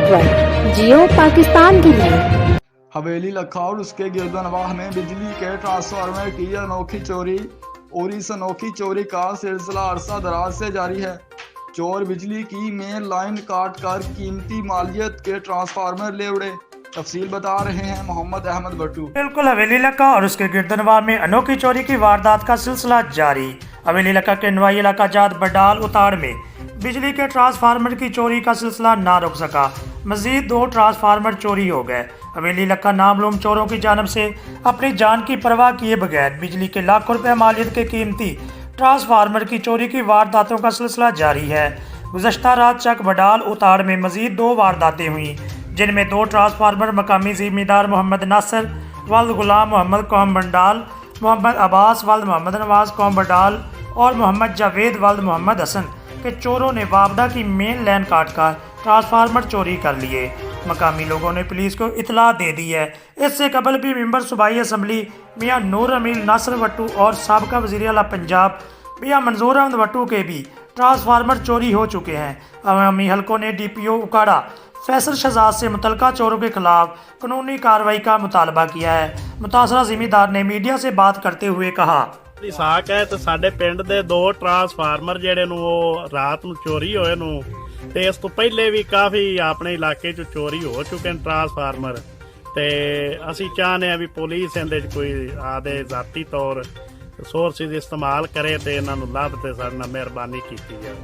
Network जियो पाकिस्तान के लिए। हवेली लखा और उसके गिरदनवाह में बिजली के ट्रांसफार्मर की अनोखी चोरी और इस अनोखी चोरी का सिलसिला अरसा दराज से जारी है। चोर बिजली की मेन लाइन काट कर कीमती मालियत के ट्रांसफार्मर ले उड़े। तफसील बता रहे हैं मोहम्मद अहमद भट्टू। बिल्कुल हवेली इलाका और उसके गिरदनवाह में अनोखी चोरी की वारदात का सिलसिला जारी। हवेली इलाका के नवाई इलाका जात बडाल उताड़ में बिजली के ट्रांसफार्मर की चोरी का सिलसिला ना रुक सका। मजीद 2 ट्रांसफार्मर चोरी हो गए। हवेली इलाका नामलूम चोरों की जानब से अपनी जान की परवाह किए बगैर बिजली के लाखों रुपए मालियत के कीमती ट्रांसफार्मर की चोरी की वारदातों का सिलसिला जारी है। गुज़श्ता रात चक बडाल उताड़ में मजीद 2 वारदातें हुई, जिनमें 2 ट्रांसफार्मर मकामी ज़िम्मेदार मोहम्मद नासर वल्द गुलाम मोहम्मद कौम बंडाल, मोहम्मद अब्बास वल्द मोहम्मद नवाज कौम बंडाल और मोहम्मद जावेद वल्द मोहम्मद हसन के चोरों ने वापडा की मेन लाइन काट कर ट्रांसफार्मर चोरी कर लिए। मकामी लोगों ने पुलिस को इतला दे दी है। इससे कबल भी मेंबर सूबाई असम्बली मियाँ नूर अमील नासर वट्टू और साबका वज़ीर आला पंजाब मियाँ मंजूर अहमद वट्टू के भी ट्रांसफार्मर चोरी हो चुके हैं। अवामी हलकों ने DPO उकाड़ा फैसल शहजाद से मुतलका चोरों के खिलाफ कानूनी कार्रवाई का मुतालबा किया है। मुतासरा जिम्मेदार ने मीडिया से बात करते हुए कहा, साक है तो साडे पिंड दे 2 ट्रांसफार्मर जेडे नूं वो रात नूं चोरी होए नूं ते इस तो पहले भी काफ़ी अपने इलाके च चोरी हो चुके हैं ट्रांसफार्मर। ते असी चाहने हैं भी पुलिस इहदे च कोई आदे ज़ाती तौर सोर्सिस इस्तेमाल करे ते इन्हां नूं लभ ते साडे नाल मेहरबानी कीती जाए।